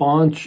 5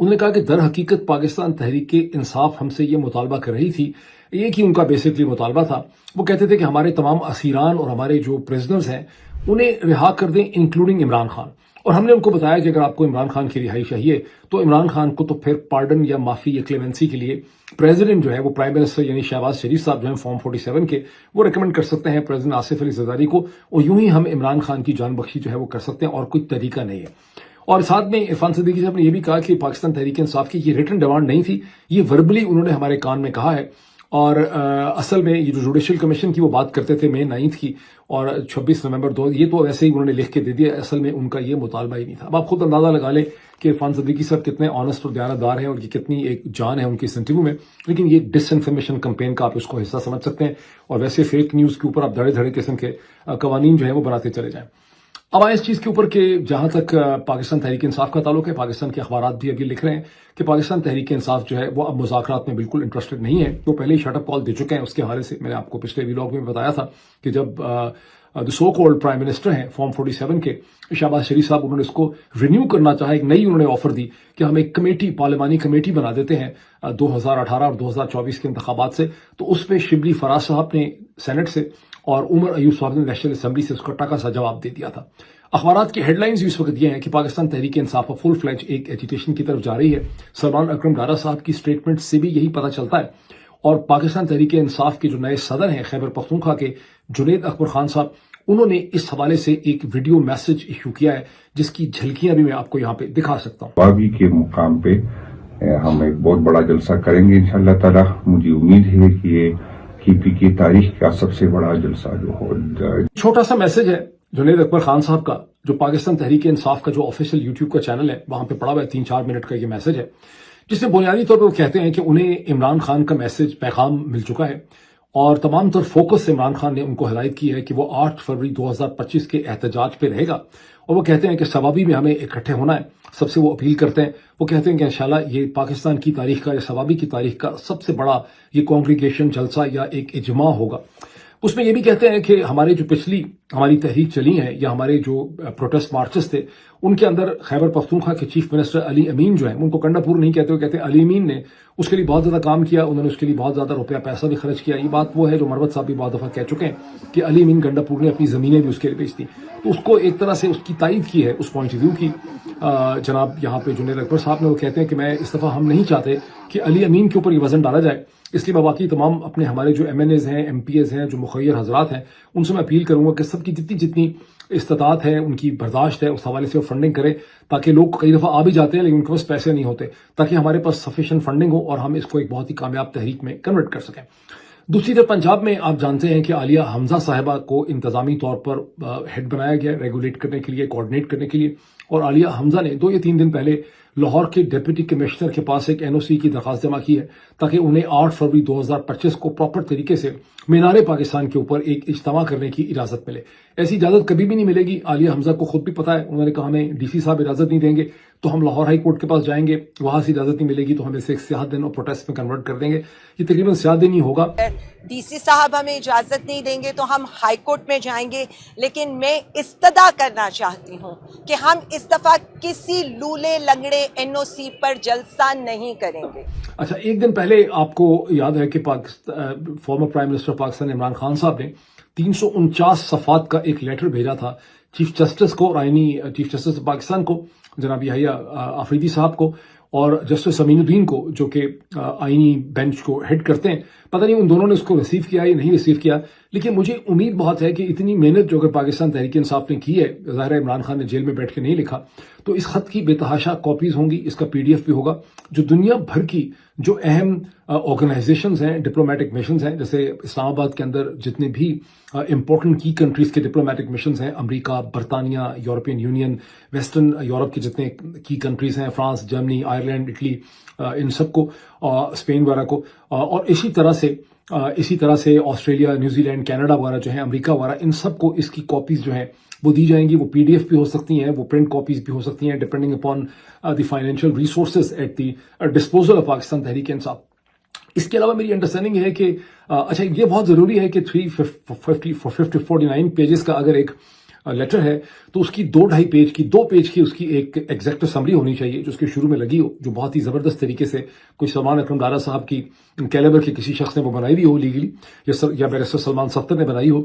انہوں نے کہا کہ در حقیقت پاکستان تحریک انصاف ہم سے یہ مطالبہ کر رہی تھی، ایک ہی ان کا بیسکلی مطالبہ تھا، وہ کہتے تھے کہ ہمارے تمام اسیران اور ہمارے جو پریزنرز ہیں انہیں رہا کر دیں انکلوڈنگ عمران خان. اور ہم نے ان کو بتایا کہ اگر آپ کو عمران خان کی رہائی چاہیے تو عمران خان کو تو پھر پارڈن یا معافی یا کلیمنسی کے لیے پریزیڈنٹ جو ہے وہ پرائم منسٹر یعنی شہباز شریف صاحب جو ہیں فارم 47 کے وہ ریکمنڈ کر سکتے ہیں پریزیڈنٹ آصف علی زرداری کو، اور یوں ہی ہم عمران خان کی جان بخشی جو ہے وہ کر سکتے ہیں، اور کوئی طریقہ نہیں ہے. اور ساتھ میں عرفان صدیقی صاحب نے یہ بھی کہا کہ پاکستان تحریک انصاف کی یہ ریٹن ڈیمانڈ نہیں تھی، یہ وربلی انہوں نے ہمارے کان میں کہا ہے. اور اصل میں یہ جو جوڈیشل کمیشن کی وہ بات کرتے تھے مئی 9 کی اور 26 نومبر 2، یہ تو ویسے ہی انہوں نے لکھ کے دے دیا، اصل میں ان کا یہ مطالبہ ہی نہیں تھا. اب آپ خود اندازہ لگا لیں کہ عرفان صدیقی صاحب کتنے آنےسٹ اور دیانتدار ہیں اور یہ کتنی ایک جان ہے ان کی اس انٹرویو میں. لیکن یہ ڈس انفارمیشن کمپین کا آپ اس کو حصہ سمجھ سکتے ہیں، اور ویسے فیک نیوز کے اوپر آپ دھڑے دھڑے قسم کے قوانین جو ہیں وہ بناتے چلے جائیں. اب آئے اس چیز کے اوپر کہ جہاں تک پاکستان تحریک انصاف کا تعلق ہے، پاکستان کے اخبارات بھی ابھی لکھ رہے ہیں کہ پاکستان تحریک انصاف جو ہے وہ اب مذاکرات میں بالکل انٹرسٹڈ نہیں ہے. وہ پہلے ہی شٹ اپ کال دے چکے ہیں. اس کے حوالے سے میں نے آپ کو پچھلے ویلاگ میں بتایا تھا کہ جب سو کالڈ پرائم منسٹر ہیں فارم 47 کے شہباز شریف صاحب، انہوں نے اس کو رینیو کرنا چاہا، ایک نئی انہوں نے آفر دی کہ ہم ایک کمیٹی پارلیمانی کمیٹی بنا دیتے ہیں 2018 اور 2024 کے انتخابات سے. تو اس پہ شبلی فراز صاحب نے سینٹ سے اور عمر ایوب صاحب نے نیشنل اسمبلی سے اس کا ٹاکا سا جواب دے دیا تھا. اخبارات کی ہیڈ لائنز اس وقت یہ ہیں کہ پاکستان تحریک انصاف فل فلیج ایک ایجیٹیشن کی طرف جا رہی ہے. سلمان اکرم ڈارا صاحب کی سٹیٹمنٹ سے بھی یہی پتہ چلتا ہے. اور پاکستان تحریک انصاف کے جو نئے صدر ہیں خیبر پختونخوا کے جنید اکبر خان صاحب، انہوں نے اس حوالے سے ایک ویڈیو میسج ایشو کیا ہے جس کی جھلکیاں بھی میں آپ کو یہاں پہ دکھا سکتا ہوں. بابی کے مقام پہ ہم ایک بہت بڑا جلسہ کریں گے انشاءاللہ تعالی. مجھے امید ہے کہ یہ KP کی تاریخ کا سب سے بڑا جلسہ جو ہو. چھوٹا سا میسج ہے جنید اکبر خان صاحب کا، جو پاکستان تحریک انصاف کا جو آفیشیل یوٹیوب کا چینل ہے وہاں پہ پڑا ہوا ہے، 3-4 منٹ کا یہ میسج ہے، جس میں بنیادی طور پہ وہ کہتے ہیں کہ انہیں عمران خان کا میسج پیغام مل چکا ہے اور تمام تر فوکس عمران خان نے ان کو ہدایت کی ہے کہ وہ 8 فروری 2025 کے احتجاج پہ رہے گا. اور وہ کہتے ہیں کہ ثوابی میں ہمیں اکٹھے ہونا ہے. سب سے وہ اپیل کرتے ہیں، وہ کہتے ہیں کہ انشاءاللہ یہ پاکستان کی تاریخ کا یا ثوابی کی تاریخ کا سب سے بڑا یہ کانگریگیشن جلسہ یا ایک اجماع ہوگا. اس میں یہ بھی کہتے ہیں کہ ہمارے جو پچھلی ہماری تحریک چلی ہیں یا ہمارے جو پروٹیسٹ مارچز تھے ان کے اندر خیبر پختونخوا کے چیف منسٹر علی امین جو ہیں، ان کو کنڈا پور نہیں کہتے، وہ کہتے ہیں علی امین نے اس کے لیے بہت زیادہ کام کیا، انہوں نے اس کے لیے بہت زیادہ روپیہ پیسہ بھی خرچ کیا. یہ بات وہ ہے جو مروت صاحب بھی بہت دفعہ کہہ چکے ہیں کہ علی امین گنڈا پور نے اپنی زمینیں بھی اس کے لیے بیچ دی. تو اس کو ایک طرح سے اس کی تائید کی ہے اس پوائنٹ آف ویو کی. جناب یہاں پہ جنید اکبر صاحب نے وہ کہتے ہیں کہ میں اس دفعہ ہم نہیں چاہتے کہ علی امین کے اوپر یہ وزن ڈالا جائے، اس لیے میں واقعی تمام اپنے ہمارے جو MNAs ہیں MPAs ہیں جو مخیر حضرات ہیں ان سے میں اپیل کروں گا کہ سب کی جتنی استطاعت ہے ان کی برداشت ہے اس حوالے سے وہ فنڈنگ کریں، تاکہ لوگ کئی دفعہ آ بھی جاتے ہیں لیکن ان کے پاس پیسے نہیں ہوتے، تاکہ ہمارے پاس سفیشینٹ فنڈنگ ہو اور ہم اس کو ایک بہت ہی کامیاب تحریک میں کنورٹ کر سکیں. دوسری طرف پنجاب میں آپ جانتے ہیں کہ عالیہ حمزہ صاحبہ کو انتظامی طور پر ہیڈ بنایا گیا ریگولیٹ کرنے کے لیے، کوآرڈینیٹ کرنے کے لیے. اور عالیہ حمزہ نے 2 یا 3 دن پہلے لاہور کے ڈپٹی کمشنر کے پاس ایک NOC کی درخواست جمع کی ہے تاکہ انہیں 8 فروری 2025 کو پراپر طریقے سے مینار پاکستان کے اوپر ایک اجتماع کرنے کی اجازت ملے. ایسی اجازت کبھی بھی نہیں ملے گی. عالیہ حمزہ کو خود بھی پتا ہے، انہوں نے کہا ہمیں DC صاحب اجازت نہیں دیں گے تو ہم لاہور ہائی کورٹ کے پاس جائیں گے، وہاں سے اجازت نہیں ملے گی تو ہم اسے ایک سیاہ دن اور پروٹیسٹ میں کنورٹ کر دیں گے. یہ تقریباً سیاہ دن ہی ہوگا. DC صاحب ہمیں اجازت نہیں دیں گے تو ہم ہائی کورٹ میں جائیں گے، لیکن میں استدعا کرنا چاہتی ہوں کہ ہم اس دفعہ کسی لولے لنگڑے NOC پر جلسہ نہیں کریں گے. اچھا، ایک دن پہلے آپ کو یاد ہے کہ former prime minister Pakistan Imran Khan صاحب نے 349 صفحات کا ایک لیٹر بھیجا تھا چیف جسٹس کو، آئینی چیف جسٹس پاکستان کو جناب یحییٰ آفریدی صاحب کو، اور جسٹس امین الدین کو جو کہ آئینی بینچ کو ہیڈ کرتے ہیں. پتہ نہیں ان دونوں نے اس کو ریسیو کیا یا نہیں ریسیو کیا، لیکن مجھے امید بہت ہے کہ اتنی محنت جو اگر پاکستان تحریک انصاف نے کی ہے، ظاہر ہے عمران خان نے جیل میں بیٹھ کے نہیں لکھا، تو اس خط کی بے تحاشا کاپیز ہوں گی، اس کا PDF بھی ہوگا، جو دنیا بھر کی جو اہم آرگنائزیشنز ہیں، ڈپلومیٹک مشنز ہیں، جیسے اسلام آباد کے اندر جتنے بھی امپورٹنٹ کی کنٹریز کے ڈپلومیٹک مشنز ہیں، امریکہ، برطانیہ، یورپین یونین، ویسٹرن یورپ کے جتنے کی کنٹریز ہیں، فرانس، جرمنی، آئرلینڈ، اٹلی، ان سب کو، اسپین وغیرہ کو، اور اسی طرح سے آسٹریلیا، نیوزی لینڈ، کینیڈا وغیرہ جو ہیں، امریکہ وغیرہ، ان سب کو اس کی کاپیز جو ہیں وہ دی جائیں گی. وہ PDF بھی ہو سکتی ہیں، وہ پرنٹ کاپیز بھی ہو سکتی ہیں، depending upon the financial resources at the disposal of Pakistan Tehreek Insaf. اس کے علاوہ میری انڈرسٹینڈنگ ہے کہ اچھا یہ بہت ضروری ہے کہ 349 پیجز کا اگر ایک لیٹر ہے تو اس کی 2-2.5 پیج کی 2 پیج کی اس کی ایک ایگزیکٹو سمری ہونی چاہیے جو اس کے شروع میں لگی ہو, جو بہت ہی زبردست طریقے سے کوئی سلمان اکرم دارا صاحب کی کیلیبر کے کسی شخص نے وہ بنائی بھی ہو لیگلی, یا بیرسٹر سلمان صفتر نے بنائی ہو,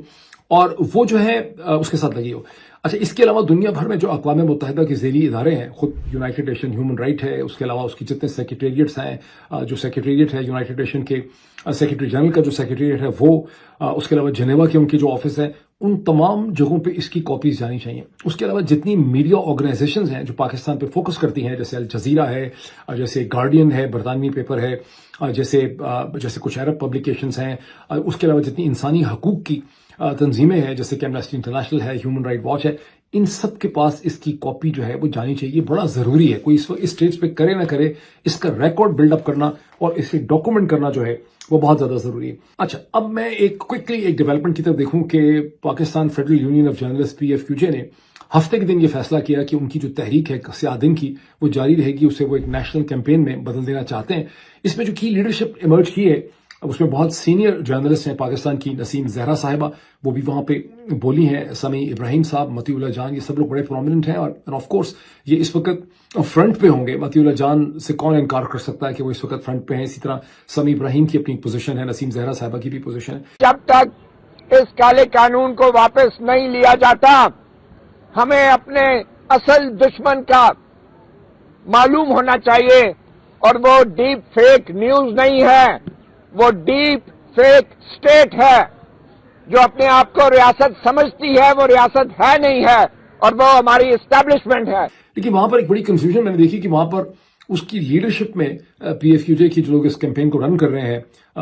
اور وہ جو ہے اس کے ساتھ لگی ہو. اچھا, اس کے علاوہ دنیا بھر میں جو اقوام متحدہ کے ذیلی ادارے ہیں, خود یونائٹڈ نیشن ہیومن رائٹ ہے, اس کے علاوہ اس کی جتنے سیکریٹریٹس ہیں, جو سیکریٹریٹ ہے یونائٹڈ نیشن کے سیکریٹری جنرل کا جو سیکریٹریٹ ہے وہ, اس کے علاوہ جنیوا کے ان کے جو آفس ہیں, ان تمام جگہوں پہ اس کی کاپیز جانی چاہیے. اس کے علاوہ جتنی میڈیا آرگنائزیشنز ہیں جو پاکستان پہ فوکس کرتی ہیں, جیسے الجزیرہ ہے, جیسے گارڈین ہے, برطانوی پیپر ہے, جیسے کچھ عرب پبلیکیشنز ہیں, اس کے علاوہ جتنی انسانی حقوق کی تنظیمیں ہیں جیسے کہ ایمنسٹی انٹرنیشنل ہے, ہیومن رائٹ واچ ہے, ان سب کے پاس اس کی کاپی جو ہے وہ جانی چاہیے. بڑا ضروری ہے, کوئی اس اسٹیج پہ کرے نہ کرے, اس کا ریکارڈ بلڈ اپ کرنا اور اسے ڈاکومنٹ کرنا جو ہے وہ بہت زیادہ ضروری ہے. اچھا, اب میں کوئکلی ایک ڈیولپمنٹ کی طرف دیکھوں کہ Pakistan federal union of journalist PFQJ نے ہفتے کے دن یہ فیصلہ کیا کہ ان کی جو تحریک ہے سیاہ دن کی وہ جاری رہے گی, اسے وہ ایک نیشنل کیمپین میں بدل دینا چاہتے ہیں. اس میں جو کی لیڈرشپ ایمرج کی ہے اس میں بہت سینئر جرنلسٹ ہیں پاکستان کی, نسیم زہرا صاحبہ وہ بھی وہاں پہ بولی ہیں, سمیع ابراہیم صاحب, متی اللہ جان, یہ سب لوگ بڑے پرومیننٹ ہیں, اور آف کورس یہ اس وقت فرنٹ پہ ہوں گے. متی اللہ جان سے کون انکار کر سکتا ہے کہ وہ اس وقت فرنٹ پہ ہیں. اسی طرح سمیع ابراہیم کی اپنی پوزیشن ہے, نسیم زہرا صاحبہ کی بھی پوزیشن ہے. جب تک اس کالے قانون کو واپس نہیں لیا جاتا ہمیں اپنے اصل دشمن کا معلوم ہونا چاہیے, اور وہ ڈیپ فیک نیوز نہیں ہے, وہ ڈیپ فیک سٹیٹ ہے جو اپنے آپ کو ریاست سمجھتی ہے, وہ ریاست ہے نہیں ہے, اور وہ ہماری اسٹیبلشمنٹ ہے. لیکن وہاں پر ایک بڑی کنفیوژن میں نے دیکھی کہ وہاں پر اس کی لیڈرشپ میں PFQJ کی جو لوگ اس کیمپین کو رن کر رہے ہیں,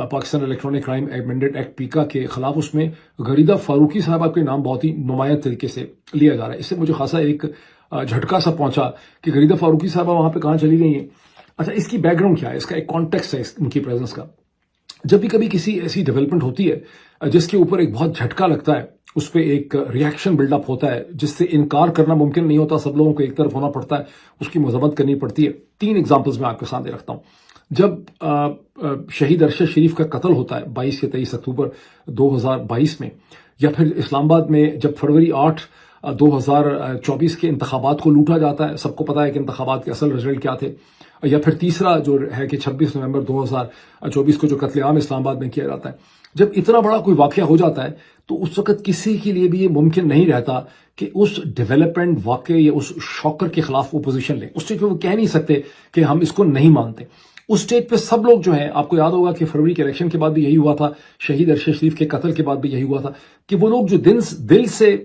Pakistan electronic crime amended act PECA کے خلاف, اس میں غریدہ فاروقی صاحبہ کے نام بہت ہی نمایاں طریقے سے لیا جا رہا ہے. اس سے مجھے خاصا ایک جھٹکا سا پہنچا کہ غریدہ فاروقی صاحبہ وہاں پہ کہاں چلی گئی ہیں. اچھا, اس کی بیک گراؤنڈ کیا ہے, اس کا ایک کانٹیکسٹ ہے ان کی پریزنس کا. جب بھی کبھی کسی ایسی ڈیولپمنٹ ہوتی ہے جس کے اوپر ایک بہت جھٹکا لگتا ہے, اس پہ ایک ریاکشن بلڈ اپ ہوتا ہے جس سے انکار کرنا ممکن نہیں ہوتا, سب لوگوں کو ایک طرف ہونا پڑتا ہے, اس کی مذمت کرنی پڑتی ہے. 3 ایگزامپلز میں آپ کے سامنے رکھتا ہوں. جب شہید ارشد شریف کا قتل ہوتا ہے 22 یا 23 اکتوبر 2022 میں, یا پھر اسلام آباد میں جب فروری 8 2024 کے انتخابات کو لوٹا جاتا ہے, سب کو پتا ہے کہ انتخابات کے اصل رزلٹ کیا تھے, یا پھر تیسرا جو ہے کہ 26 نومبر 2024 کو جو قتل عام اسلام آباد میں کیا جاتا ہے. جب اتنا بڑا کوئی واقعہ ہو جاتا ہے تو اس وقت کسی کے لیے بھی یہ ممکن نہیں رہتا کہ اس ڈیولپمنٹ واقعے یا اس شاکر کے خلاف وہ پوزیشن لیں. اس اسٹیج پہ وہ کہہ نہیں سکتے کہ ہم اس کو نہیں مانتے. اس اسٹیج پہ سب لوگ جو ہیں, آپ کو یاد ہوگا کہ فروری کے الیکشن کے بعد بھی یہی ہوا تھا, شہید ارشد شریف کے قتل کے بعد بھی یہی ہوا تھا, کہ وہ لوگ جو دل سے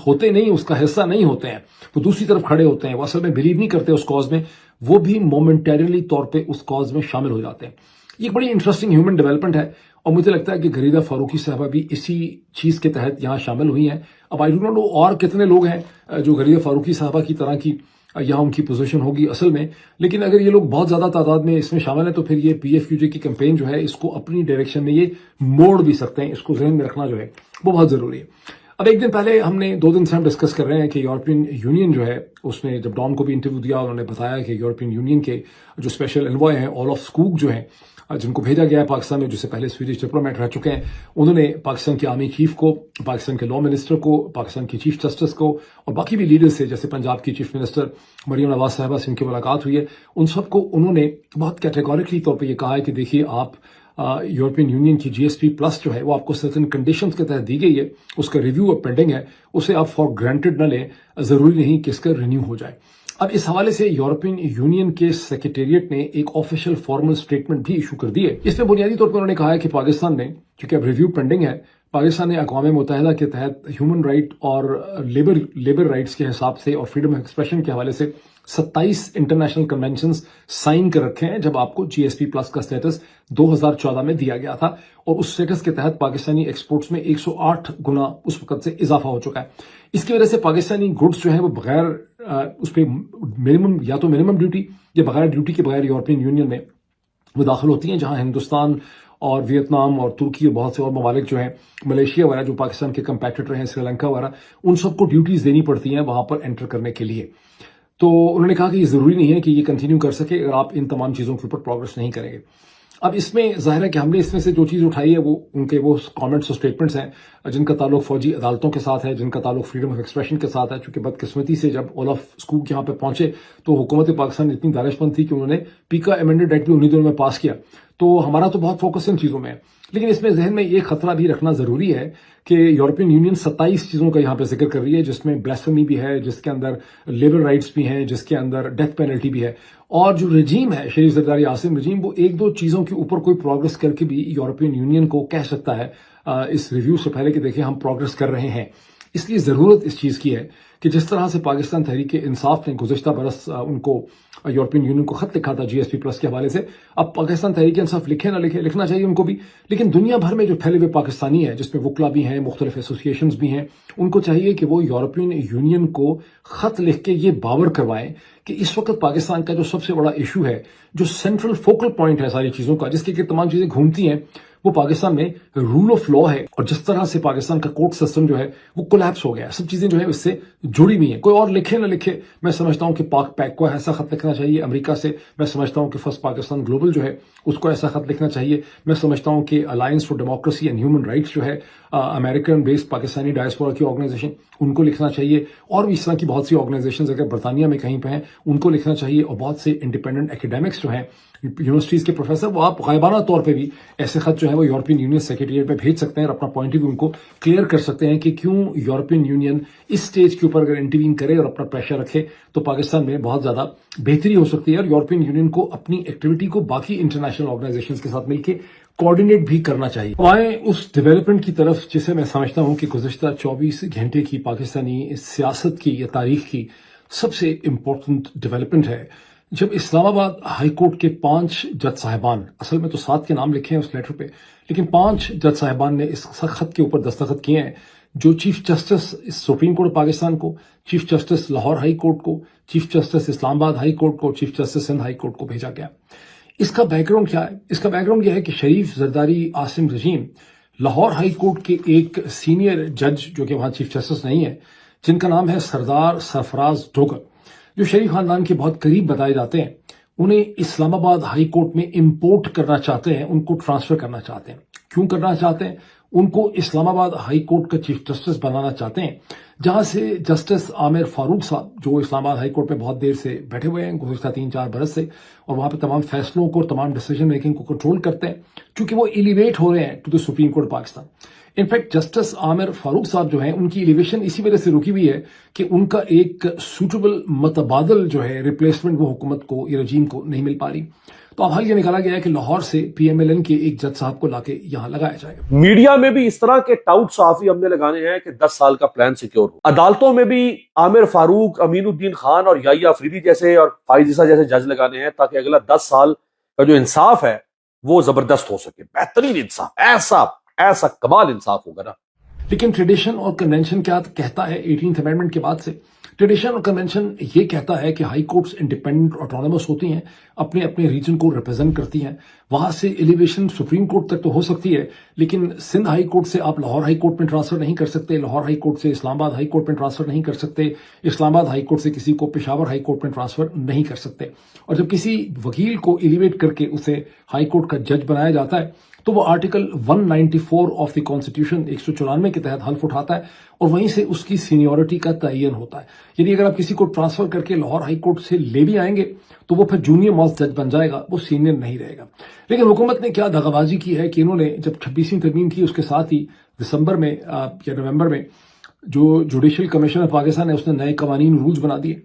ہوتے نہیں, اس کا حصہ نہیں ہوتے ہیں, وہ دوسری طرف کھڑے ہوتے ہیں, وہ اصل میں بلیو نہیں کرتے اس کاز میں, وہ بھی مومنٹریلی طور پہ اس کاز میں شامل ہو جاتے ہیں. یہ بڑی انٹرسٹنگ ہیومن ڈیولپمنٹ ہے, اور مجھے لگتا ہے کہ غریدہ فاروقی صاحبہ بھی اسی چیز کے تحت یہاں شامل ہوئی ہیں. اب آئی ڈونٹ نو اور کتنے لوگ ہیں جو غریدہ فاروقی صاحبہ کی طرح کی یہاں ان کی پوزیشن ہوگی اصل میں, لیکن اگر یہ لوگ بہت زیادہ تعداد میں اس میں شامل ہیں تو پھر یہ PFQJ کی کیمپین جو ہے اس کو اپنی ڈائریکشن میں یہ موڑ بھی سکتے ہیں. اس کو ذہن میں رکھنا جو ہے وہ بہت ضروری ہے. اب ایک دن پہلے ہم نے 2 دن سے ہم ڈسکس کر رہے ہیں کہ یورپین یونین جو ہے, اس نے جب ڈان کو بھی انٹرویو دیا, انہوں نے بتایا کہ یورپین یونین کے جو اسپیشل انوائے ہیں اولف اسکوک جو ہیں, جن کو بھیجا گیا ہے پاکستان میں, جس سے پہلے سویڈش ڈپلومیٹ رہ چکے ہیں, انہوں نے پاکستان کے آرمی چیف کو, پاکستان کے لا منسٹر کو, پاکستان کی چیف جسٹس کو اور باقی بھی لیڈر سے, جیسے پنجاب کی چیف منسٹر مریم نواز صاحبہ سے ان کی ملاقات ہوئی ہے, ان سب کو انہوں نے بہت کیٹیگوریکلی طور پہ یہ کہا ہے کہ دیکھیے آپ یورپین یونین کی GSP+ جو ہے وہ آپ کو سرٹن کنڈیشنز کے تحت دی گئی ہے, اس کا ریویو اب پینڈنگ ہے, اسے آپ فار گرانٹڈ نہ لیں, ضروری نہیں کہ اس کا رینیو ہو جائے. اب اس حوالے سے یورپین یونین کے سیکریٹریٹ نے ایک آفیشیل فارمل سٹیٹمنٹ بھی ایشو کر دی ہے. اس میں بنیادی طور پر انہوں نے کہا ہے کہ پاکستان نے, کیونکہ اب ریویو پینڈنگ ہے, پاکستان نے اقوام متحدہ کے تحت ہیومن رائٹ اور لیبر رائٹس کے حساب سے اور فریڈم آف ایکسپریشن کے حوالے سے 27 انٹرنیشنل کنونشنز سائن کر رکھے ہیں, جب آپ کو GSP+ کا سٹیٹس 2014 میں دیا گیا تھا, اور اس سٹیٹس کے تحت پاکستانی ایکسپورٹس میں 108 گنا اس وقت سے اضافہ ہو چکا ہے. اس کی وجہ سے پاکستانی گڈس جو ہیں وہ بغیر اس پہ منیمم ڈیوٹی یا بغیر ڈیوٹی کے بغیر یورپین یونین میں وہ داخل ہوتی ہیں, جہاں ہندوستان اور ویتنام اور ترکی اور بہت سے اور ممالک جو ہیں, ملیشیا وغیرہ جو پاکستان کے کمپیٹیٹر ہیں, سری لنکا وغیرہ, ان سب کو ڈیوٹیز دینی پڑتی ہیں وہاں پر انٹر کرنے کے لیے. تو انہوں نے کہا کہ یہ ضروری نہیں ہے کہ یہ کنٹینیو کر سکے اگر آپ ان تمام چیزوں کے اوپر پروگرس نہیں کریں گے. اب اس میں ظاہر ہے کہ ہم نے اس میں سے جو چیز اٹھائی ہے وہ ان کے وہ کامنٹس اور اسٹیٹمنٹس ہیں جن کا تعلق فوجی عدالتوں کے ساتھ ہے، جن کا تعلق فریڈم آف ایکسپریشن کے ساتھ ہے. چونکہ بدقسمتی سے جب اولف اسکوک یہاں پہ پہنچے تو حکومت پاکستان اتنی دانش مند تھی کہ انہوں نے پیکا امینڈڈ ایکٹ بھی انہی دنوں میں پاس کیا. تو ہمارا تو بہت فوکس ان چیزوں میں ہے، لیکن اس میں ذہن میں یہ خطرہ بھی رکھنا ضروری ہے کہ یورپین یونین 27 چیزوں کا یہاں پہ ذکر کر رہی ہے، جس میں بلاسفیمی بھی ہے، جس کے اندر لیبر رائٹس بھی ہیں، جس کے اندر ڈیتھ پینلٹی بھی ہے. اور جو رجیم ہے شریف زرداری عاصم رجیم، وہ ایک دو چیزوں کے اوپر کوئی پروگرس کر کے بھی یورپین یونین کو کہہ سکتا ہے اس ریویو سے پہلے کہ دیکھیں ہم پروگرس کر رہے ہیں. اس لیے ضرورت اس چیز کی ہے کہ جس طرح سے پاکستان تحریک انصاف نے گزشتہ برس ان کو یورپین یونین کو خط لکھا تھا GSP پلس کے حوالے سے، اب پاکستان تحریک انصاف لکھے نہ لکھے، لکھنا چاہیے ان کو بھی. لیکن دنیا بھر میں جو پھیلے ہوئے پاکستانی ہیں، جس میں وکلا بھی ہیں، مختلف ایسوسیشنز بھی ہیں، ان کو چاہیے کہ وہ یورپین یونین کو خط لکھ کے یہ باور کروائیں کہ اس وقت پاکستان کا جو سب سے بڑا ایشو ہے، جو سینٹرل فوکل پوائنٹ ہے ساری چیزوں کا، جس کے تمام چیزیں گھومتی ہیں، وہ پاکستان میں رول آف لا ہے. اور جس طرح سے پاکستان کا کورٹ سسٹم جو ہے وہ کولیپس ہو گیا ہے، سب چیزیں جو ہے اس سے جڑی ہوئی ہیں. کوئی اور لکھے نہ لکھے، میں سمجھتا ہوں کہ پاک پیک کو ایسا خط لکھنا چاہیے امریکہ سے. میں سمجھتا ہوں کہ فرسٹ پاکستان گلوبل جو ہے اس کو ایسا خط لکھنا چاہیے. میں سمجھتا ہوں کہ alliance for democracy and human rights جو ہے امریکن بیسڈ پاکستانی ڈائسپورا کی آرگنائزیشن، ان کو لکھنا چاہیے. اور بھی اس طرح کی بہت سی آرگنائزیشنز اگر برطانیہ میں کہیں پہ ہیں ان کو لکھنا چاہیے. اور بہت سے انڈیپینڈنٹ ایکیڈیمکس جو ہیں، یونیورسٹیز کے پروفیسر، وہ آپ غائبانہ طور پہ بھی ایسے خط جو ہے وہ یورپین یونین سیکریٹریٹ پہ بھیج سکتے ہیں اور اپنا پوائنٹ آف ویو ان کو کلیئر کر سکتے ہیں کہ کیوں یورپین یونین اس سٹیج کے اوپر اگر انٹروین کرے اور اپنا پریشر رکھے تو پاکستان میں بہت زیادہ بہتری ہو سکتی ہے. اور یورپین یونین کو اپنی ایکٹیویٹی کو باقی انٹرنیشنل آرگنائزیشنز کے ساتھ مل کے کوآرڈینیٹ بھی کرنا چاہیے. آئیں اس ڈیولپمنٹ کی طرف جسے میں سمجھتا ہوں کہ گزشتہ 24 گھنٹے کی پاکستانی سیاست کی یا تاریخ کی سب سے امپورٹنٹ ڈیولپمنٹ ہے، جب اسلام آباد ہائی کورٹ کے 5 جج صاحبان، اصل میں تو 7 کے نام لکھے ہیں اس لیٹر پہ، لیکن 5 جج صاحبان نے اس خط کے اوپر دستخط کیے ہیں، جو chief justice supreme court Pakistan کو، chief justice Lahore high court کو، chief justice Islamabad high court کو، chief justice Sindh high court کو بھیجا گیا. اس کا بیک گراؤنڈ کیا ہے؟ اس کا بیک گراؤنڈ یہ ہے کہ شریف زرداری عاصم رجیم لاہور ہائی کورٹ کے ایک سینئر جج جو کہ وہاں چیف جسٹس نہیں ہے، جن کا نام ہے سردار سرفراز ڈوگر، جو شریف خاندان کے بہت قریب بتائے جاتے ہیں، انہیں اسلام آباد ہائی کورٹ میں امپورٹ کرنا چاہتے ہیں، ان کو ٹرانسفر کرنا چاہتے ہیں. کیوں کرنا چاہتے ہیں؟ ان کو اسلام آباد ہائی کورٹ کا چیف جسٹس بنانا چاہتے ہیں، جہاں سے جسٹس عامر فاروق صاحب، جو اسلام آباد ہائی کورٹ میں بہت دیر سے بیٹھے ہوئے ہیں گزشتہ 3-4 برس سے، اور وہاں پہ تمام فیصلوں کو، تمام ڈیسیجن میکنگ کو کنٹرول کرتے ہیں، چونکہ وہ ایلیویٹ ہو رہے ہیں to the supreme court Pakistan. In fact justice Aamir Farooq صاحب جو ہیں، ان کی ایلیویشن اسی وجہ سے رکی ہوئی ہے کہ ان کا ایک سوٹیبل متبادل جو ہے ریپلیسمنٹ وہ حکومت کو، یہ رجیم کو نہیں مل پا رہی. تو اب حل یہ نکالا گیا ہے کہ لاہور سے PMLN کے ایک جج صاحب کو لا کے یہاں لگایا جائے گا. میڈیا میں بھی اس طرح کے ٹاؤٹ صحافی ہم نے لگانے ہیں کہ 10 سال کا پلان سیکیور ہو. عدالتوں میں بھی عامر فاروق، امین الدین خان اور یحییٰ افریدی جیسے اور فائز عیسیٰ جیسے جج لگانے ہیں تاکہ اگلا 10 سال کا جو انصاف ہے وہ زبردست ہو سکے، بہترین انصاف، ایسا کمال انصاف ہوگا نا. لیکن ٹریڈیشن اور کنونشن کیا کہتا ہے 18th امینڈمنٹ کے بعد سے؟ ٹریڈیشن اور کنونشن یہ کہتا ہے کہ ہائی کورٹس انڈیپینڈنٹ آٹونومس ہوتی ہیں، اپنے اپنے ریجن کو ریپرزینٹ کرتی ہیں، وہاں سے ایلیویشن سپریم کورٹ تک تو ہو سکتی ہے، لیکن سندھ ہائی کورٹ سے آپ لاہور ہائی کورٹ میں ٹرانسفر نہیں کر سکتے، لاہور ہائی کورٹ سے اسلام آباد ہائی کورٹ میں ٹرانسفر نہیں کر سکتے، اسلام آباد ہائی کورٹ سے کسی کو پشاور ہائی کورٹ میں ٹرانسفر نہیں کر سکتے. اور جب کسی وکیل کو ایلیویٹ کر کے اسے ہائی کورٹ کا جج بنایا جاتا ہے تو وہ آرٹیکل 194 آف دی کانسٹیٹیوشن 194 کے تحت حلف اٹھاتا ہے اور وہیں سے اس کی سینیورٹی کا تعین ہوتا ہے. یعنی اگر آپ کسی کو ٹرانسفر کر کے لاہور ہائی کورٹ سے لے بھی آئیں گے تو وہ پھر جونیئر موسٹ جج بن جائے گا، وہ سینئر نہیں رہے گا. لیکن حکومت نے کیا دغا بازی کی ہے کہ انہوں نے جب 26ویں ترمیم کی اس کے ساتھ ہی دسمبر میں یا نومبر میں جو جوڈیشل کمیشن آف پاکستان ہے اس نے نئے قوانین رولز بنا دیے.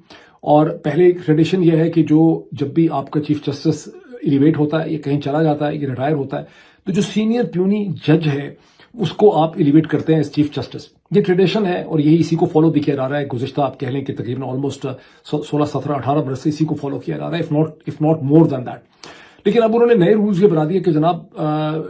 اور پہلے ٹریڈیشن یہ ہے کہ جب بھی آپ کا چیف جسٹس ایلیویٹ ہوتا ہے یا کہیں چلا جاتا ہے یا ریٹائر ہوتا ہے تو جو سینئر پیونی جج ہے اس کو آپ ایلیویٹ کرتے ہیں چیف جسٹس. یہ ٹریڈیشن ہے اور یہی اسی کو فالو بھی کیا جا رہا ہے گزشتہ آپ کہہ لیں کہ تقریباً آلموسٹ 16, 17, 18 برس سے اسی کو فالو کیا جا رہا ہے، if not more than that. لیکن اب انہوں نے نئے رولز یہ بنا دیے کہ جناب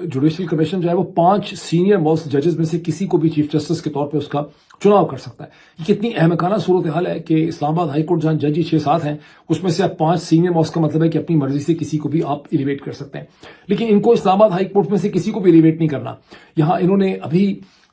جوڈیشل کمیشن جو ہے وہ 5 سینئر موسٹ ججز میں سے کسی کو بھی چیف جسٹس کے طور پہ اس کا چناؤ کر سکتا ہے. یہ کتنی احمقانہ صورتحال ہے کہ اسلام آباد ہائی کورٹ جہاں جج ہی 6-7 ہیں اس میں سے آپ 5 سینئر موسٹ کا مطلب ہے کہ اپنی مرضی سے کسی کو بھی آپ ایلیویٹ کر سکتے ہیں. لیکن ان کو اسلام آباد ہائی کورٹ میں سے کسی کو بھی ایلیویٹ نہیں کرنا. یہاں انہوں نے ابھی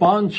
5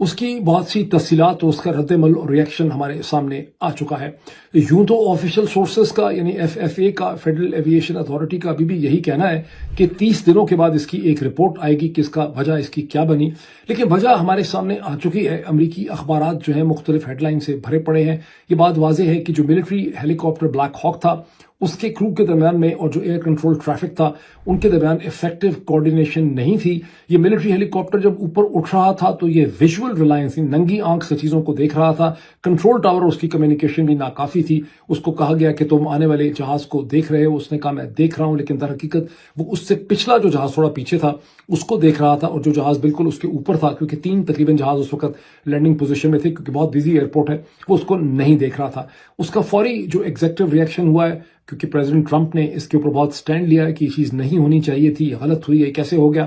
اس کی بہت سی تفصیلات اور اس کا رد عمل اور ریئیکشن ہمارے سامنے آ چکا ہے. یوں تو آفیشیل سورسز کا یعنی FFA کا فیڈرل ایویشن اتھارٹی کا ابھی بھی یہی کہنا ہے کہ 30 دنوں کے بعد اس کی ایک رپورٹ آئے گی کہ اس کا وجہ اس کی کیا بنی. لیکن وجہ ہمارے سامنے آ چکی ہے. امریکی اخبارات جو ہیں مختلف ہیڈ لائن سے بھرے پڑے ہیں. یہ بات واضح ہے کہ جو ملٹری ہیلی کاپٹر بلیک ہاک تھا اس کے کرو کے درمیان میں اور جو ایئر کنٹرول ٹریفک تھا ان کے درمیان افیکٹو کوارڈینیشن نہیں تھی. یہ ملٹری ہیلی کاپٹر جب اوپر اٹھ رہا تھا تو یہ ویژول ریلائنس تھی، ننگی آنکھ سے چیزوں کو دیکھ رہا تھا. کنٹرول ٹاور اس کی کمیونیکیشن بھی ناکافی تھی. اس کو کہا گیا کہ تم آنے والے جہاز کو دیکھ رہے ہو، اس نے کہا میں دیکھ رہا ہوں، لیکن در حقیقت وہ اس سے پچھلا جو جہاز تھوڑا پیچھے تھا اس کو دیکھ رہا تھا، اور جو جہاز بالکل اس کے اوپر تھا کیونکہ 3 تقریباً جہاز اس وقت لینڈنگ پوزیشن میں تھے کیونکہ بہت بزی ایئرپورٹ ہے، وہ اس کو نہیں دیکھ رہا تھا. اس کا فوری جو ایگزیکٹو ریئیکشن ہوا ہے کیونکہ پریزیڈنٹ ٹرمپ نے اس کے اوپر بہت سٹینڈ لیا ہے کہ یہ چیز نہیں ہونی چاہیے تھی، یہ غلط ہوئی ہے، کیسے ہو گیا.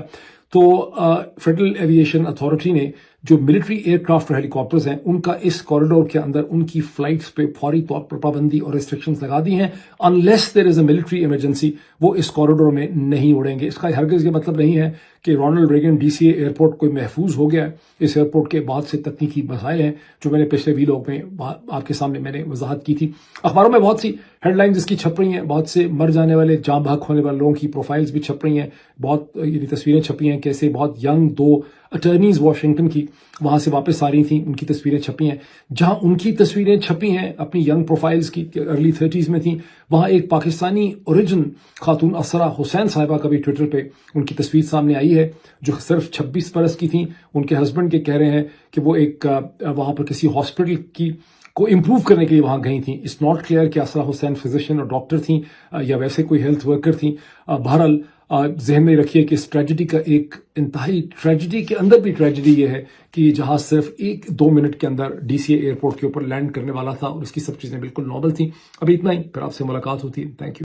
تو فیڈرل ایویشن اتھارٹی نے جو ملٹری ایئر کرافٹ اور ہیلی کاپٹرز ہیں ان کا اس کوریڈور کے اندر ان کی فلائٹس پہ فوری طور پر پابندی اور ریسٹرکشنز لگا دی ہیں. Unless there is a military emergency وہ اس کوریڈور میں نہیں اڑیں گے. اس کا ہرگز یہ مطلب نہیں ہے کہ رونلڈ ریگن DCA ایئرپورٹ کوئی محفوظ ہو گیا ہے. اس ایئرپورٹ کے بہت سے تکنیکی مسائل ہیں جو میں نے پچھلے ویلاگ میں آپ کے سامنے میں نے وضاحت کی تھی. اخباروں میں بہت سی ہیڈ لائنز اس کی چھپ رہی ہیں، بہت سے مر جانے والے جاں بحق ہونے والے لوگوں کی پروفائلز بھی چھپ رہی ہیں، بہت یعنی تصویریں چھپی ہیں کیسے بہت ینگ 2 اٹرنیز واشنگٹن کی وہاں سے واپس آ رہی تھیں، ان کی تصویریں چھپی ہیں. جہاں ان کی تصویریں چھپی ہیں اپنی ینگ پروفائلز کی ارلی 30s میں تھیں، وہاں ایک پاکستانی اوریجن خاتون اسرا حسین صاحبہ کا بھی ٹویٹر پہ ان کی تصویر سامنے آئی ہے جو صرف 26 برس کی تھیں. ان کے ہسبینڈ کے کہہ رہے ہیں کہ وہ ایک وہاں پر کسی ہاسپٹل کی کو امپروو کرنے کے لیے وہاں گئی تھیں. اٹس ناٹ کلیئر کہ اسرا حسین فزیشین اور ڈاکٹر تھیں یا ویسے کوئی ہیلتھ ورکر تھیں. بہرحال ذہن میں رکھیے کہ اس ٹریجڈی کا ایک انتہائی ٹریجڈی کے اندر بھی ٹریجڈی یہ ہے کہ یہ جہاز صرف 1-2 منٹ کے اندر DCA ایئرپورٹ کے اوپر لینڈ کرنے والا تھا اور اس کی سب چیزیں بالکل نارمل تھیں. ابھی اتنا ہی، پھر آپ سے ملاقات ہوتی ہے. Thank you.